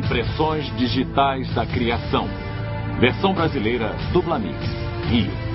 Impressões digitais da criação. Versão brasileira Dublamix, Rio.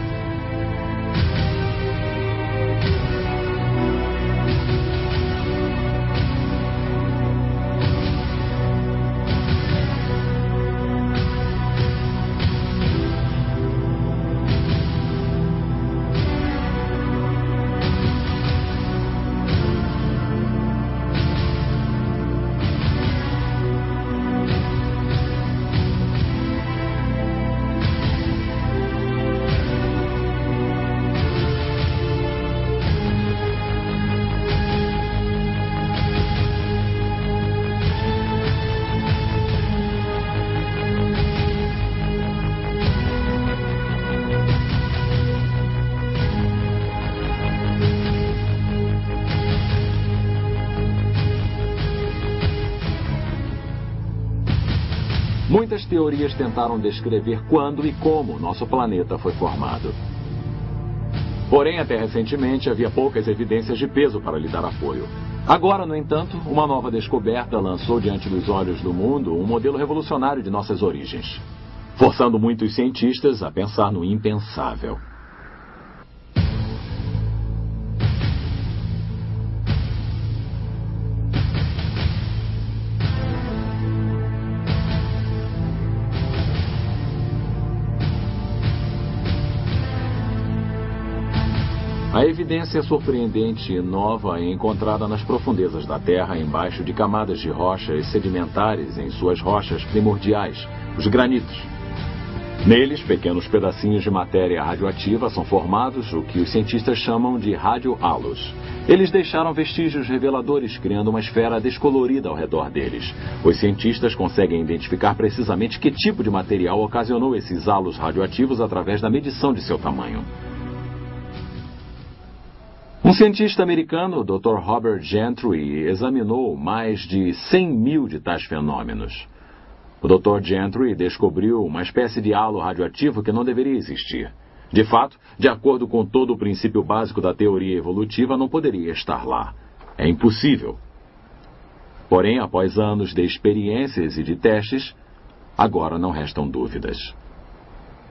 Muitas teorias tentaram descrever quando e como nosso planeta foi formado. Porém, até recentemente, havia poucas evidências de peso para lhe dar apoio. Agora, no entanto, uma nova descoberta lançou diante dos olhos do mundo um modelo revolucionário de nossas origens, forçando muitos cientistas a pensar no impensável. A evidência surpreendente e nova é encontrada nas profundezas da Terra, embaixo de camadas de rochas sedimentares em suas rochas primordiais, os granitos. Neles, pequenos pedacinhos de matéria radioativa são formados, o que os cientistas chamam de radiohalos. Eles deixaram vestígios reveladores, criando uma esfera descolorida ao redor deles. Os cientistas conseguem identificar precisamente que tipo de material ocasionou esses halos radioativos através da medição de seu tamanho. Um cientista americano, Dr. Robert Gentry, examinou mais de 100 mil de tais fenômenos. O Dr. Gentry descobriu uma espécie de halo radioativo que não deveria existir. De fato, de acordo com todo o princípio básico da teoria evolutiva, não poderia estar lá. É impossível. Porém, após anos de experiências e de testes, agora não restam dúvidas.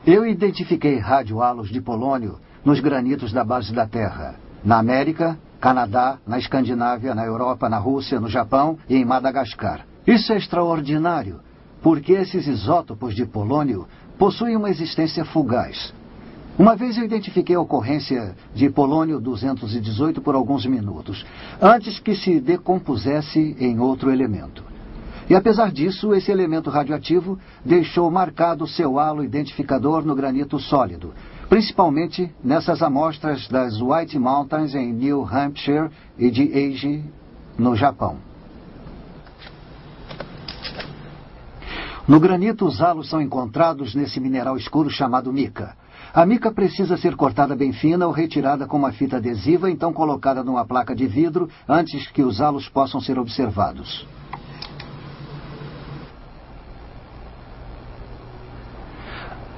Eu identifiquei radiohalos de polônio nos granitos da base da Terra. Na América, Canadá, na Escandinávia, na Europa, na Rússia, no Japão e em Madagascar. Isso é extraordinário, porque esses isótopos de polônio possuem uma existência fugaz. Uma vez eu identifiquei a ocorrência de polônio-218 por alguns minutos, antes que se decompusesse em outro elemento. E apesar disso, esse elemento radioativo deixou marcado seu halo identificador no granito sólido, principalmente nessas amostras das White Mountains em New Hampshire e de Eiji, no Japão. No granito, os halos são encontrados nesse mineral escuro chamado mica. A mica precisa ser cortada bem fina ou retirada com uma fita adesiva, então colocada numa placa de vidro antes que os halos possam ser observados.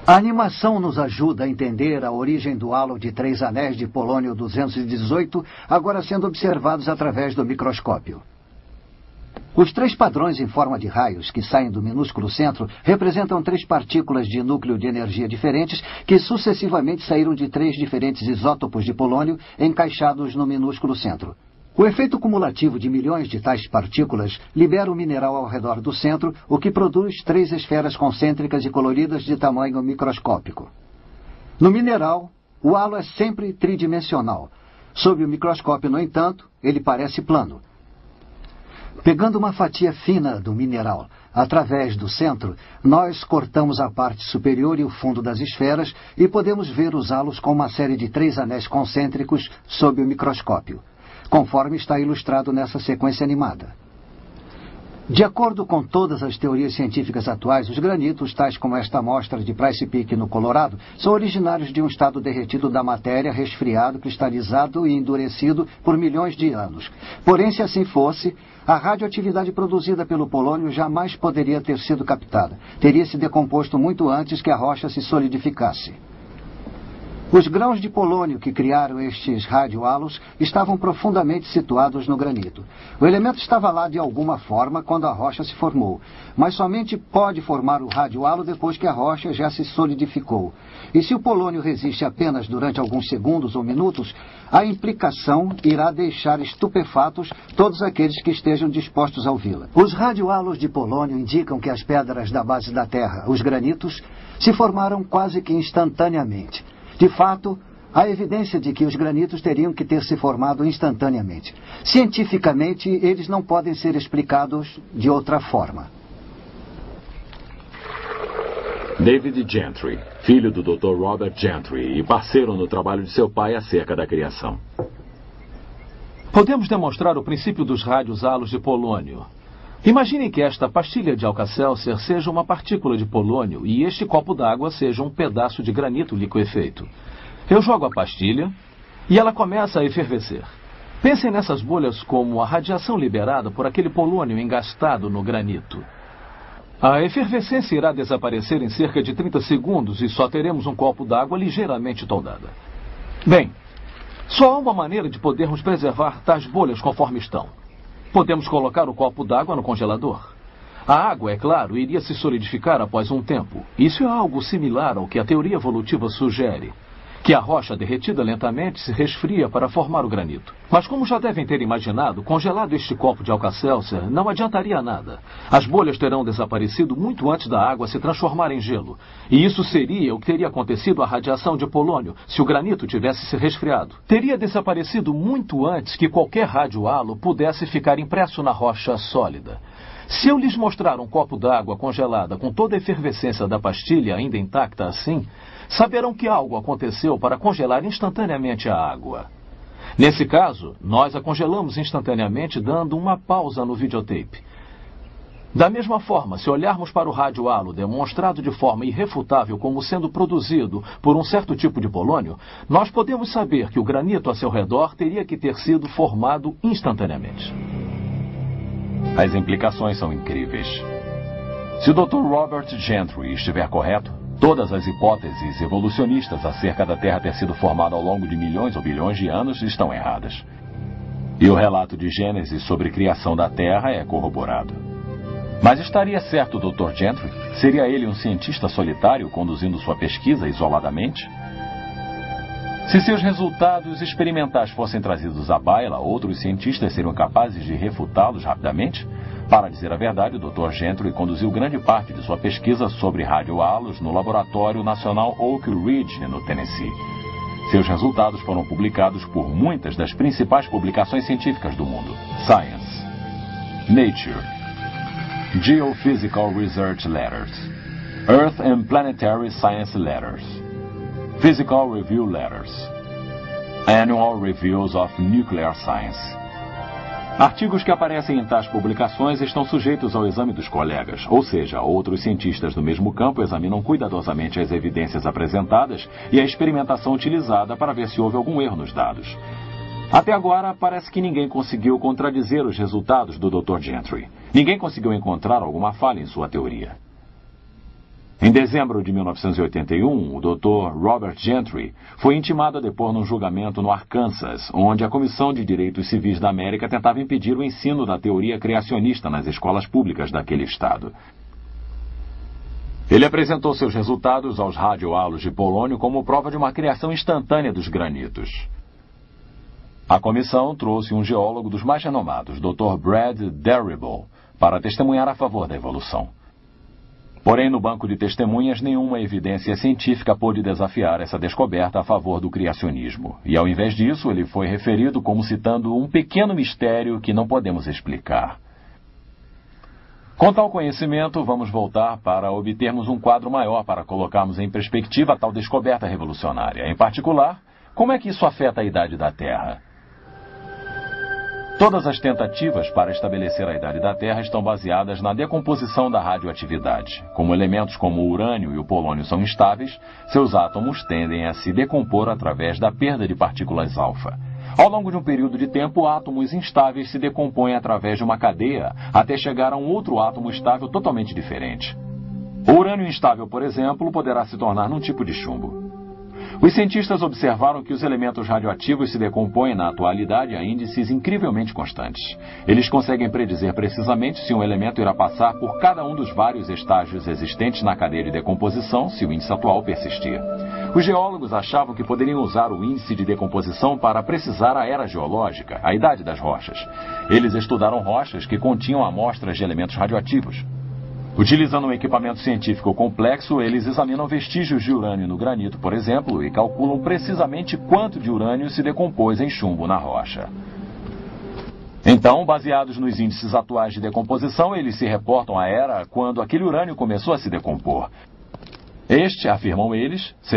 A animação nos ajuda a entender a origem do halo de 3 anéis de polônio-218, agora sendo observados através do microscópio. Os 3 padrões em forma de raios que saem do minúsculo centro representam 3 partículas de núcleo de energia diferentes que sucessivamente saíram de 3 diferentes isótopos de polônio encaixados no minúsculo centro. O efeito cumulativo de milhões de tais partículas libera o mineral ao redor do centro, o que produz 3 esferas concêntricas e coloridas de tamanho microscópico. No mineral, o halo é sempre tridimensional. Sob o microscópio, no entanto, ele parece plano. Pegando uma fatia fina do mineral através do centro, nós cortamos a parte superior e o fundo das esferas e podemos ver os halos com uma série de 3 anéis concêntricos sob o microscópio, conforme está ilustrado nessa sequência animada. De acordo com todas as teorias científicas atuais, os granitos, tais como esta amostra de Price Peak no Colorado, são originários de um estado derretido da matéria, resfriado, cristalizado e endurecido por milhões de anos. Porém, se assim fosse, a radioatividade produzida pelo polônio jamais poderia ter sido captada. Teria se decomposto muito antes que a rocha se solidificasse. Os grãos de polônio que criaram estes radiohalos estavam profundamente situados no granito. O elemento estava lá de alguma forma quando a rocha se formou, mas somente pode formar o radiohalo depois que a rocha já se solidificou. E se o polônio resiste apenas durante alguns segundos ou minutos, a implicação irá deixar estupefatos todos aqueles que estejam dispostos a ouvi-la. Os radiohalos de polônio indicam que as pedras da base da Terra, os granitos, se formaram quase que instantaneamente. De fato, há evidência de que os granitos teriam que ter se formado instantaneamente. Cientificamente, eles não podem ser explicados de outra forma. David Gentry, filho do Dr. Robert Gentry e parceiro no trabalho de seu pai acerca da criação. Podemos demonstrar o princípio dos radiohalos de polônio. Imagine que esta pastilha de Alka-Seltzer seja uma partícula de polônio e este copo d'água seja um pedaço de granito liquefeito. Eu jogo a pastilha e ela começa a efervescer. Pensem nessas bolhas como a radiação liberada por aquele polônio engastado no granito. A efervescência irá desaparecer em cerca de 30 segundos e só teremos um copo d'água ligeiramente toldada. Bem, só há uma maneira de podermos preservar tais bolhas conforme estão. Podemos colocar o copo d'água no congelador. A água, é claro, iria se solidificar após um tempo. Isso é algo similar ao que a teoria evolutiva sugere, que a rocha derretida lentamente se resfria para formar o granito. Mas como já devem ter imaginado, congelado este copo de Alka-Seltzer não adiantaria nada. As bolhas terão desaparecido muito antes da água se transformar em gelo. E isso seria o que teria acontecido à radiação de polônio se o granito tivesse se resfriado. Teria desaparecido muito antes que qualquer radiohalo pudesse ficar impresso na rocha sólida. Se eu lhes mostrar um copo d'água congelada com toda a efervescência da pastilha ainda intacta assim, saberão que algo aconteceu para congelar instantaneamente a água. Nesse caso, nós a congelamos instantaneamente dando uma pausa no videotape. Da mesma forma, se olharmos para o radiohalo demonstrado de forma irrefutável como sendo produzido por um certo tipo de polônio, nós podemos saber que o granito a seu redor teria que ter sido formado instantaneamente. As implicações são incríveis. Se o Dr. Robert Gentry estiver correto, todas as hipóteses evolucionistas acerca da Terra ter sido formada ao longo de milhões ou bilhões de anos estão erradas. E o relato de Gênesis sobre a criação da Terra é corroborado. Mas estaria certo o Dr. Gentry? Seria ele um cientista solitário conduzindo sua pesquisa isoladamente? Se seus resultados experimentais fossem trazidos à baila, outros cientistas seriam capazes de refutá-los rapidamente? Para dizer a verdade, o Dr. Gentry conduziu grande parte de sua pesquisa sobre radiohalos no Laboratório Nacional Oak Ridge, no Tennessee. Seus resultados foram publicados por muitas das principais publicações científicas do mundo: Science, Nature, Geophysical Research Letters, Earth and Planetary Science Letters, Physical Review Letters, Annual Reviews of Nuclear Science. Artigos que aparecem em tais publicações estão sujeitos ao exame dos colegas, ou seja, outros cientistas do mesmo campo examinam cuidadosamente as evidências apresentadas e a experimentação utilizada para ver se houve algum erro nos dados. Até agora, parece que ninguém conseguiu contradizer os resultados do Dr. Gentry. Ninguém conseguiu encontrar alguma falha em sua teoria. Em dezembro de 1981, o Dr. Robert Gentry foi intimado a depor num julgamento no Arkansas, onde a Comissão de Direitos Civis da América tentava impedir o ensino da teoria criacionista nas escolas públicas daquele estado. Ele apresentou seus resultados aos radiohalos de polônio como prova de uma criação instantânea dos granitos. A comissão trouxe um geólogo dos mais renomados, Dr. Brad Derribble, para testemunhar a favor da evolução. Porém, no banco de testemunhas, nenhuma evidência científica pôde desafiar essa descoberta a favor do criacionismo. E, ao invés disso, ele foi referido como citando um pequeno mistério que não podemos explicar. Com tal conhecimento, vamos voltar para obtermos um quadro maior para colocarmos em perspectiva a tal descoberta revolucionária. Em particular, como é que isso afeta a idade da Terra? Todas as tentativas para estabelecer a idade da Terra estão baseadas na decomposição da radioatividade. Como elementos como o urânio e o polônio são instáveis, seus átomos tendem a se decompor através da perda de partículas alfa. Ao longo de um período de tempo, átomos instáveis se decompõem através de uma cadeia até chegar a um outro átomo estável totalmente diferente. O urânio instável, por exemplo, poderá se tornar num tipo de chumbo. Os cientistas observaram que os elementos radioativos se decompõem na atualidade a índices incrivelmente constantes. Eles conseguem predizer precisamente se um elemento irá passar por cada um dos vários estágios existentes na cadeia de decomposição se o índice atual persistir. Os geólogos achavam que poderiam usar o índice de decomposição para precisar a era geológica, a idade das rochas. Eles estudaram rochas que continham amostras de elementos radioativos. Utilizando um equipamento científico complexo, eles examinam vestígios de urânio no granito, por exemplo, e calculam precisamente quanto de urânio se decompôs em chumbo na rocha. Então, baseados nos índices atuais de decomposição, eles se reportam à era quando aquele urânio começou a se decompor. Este, afirmam eles, seria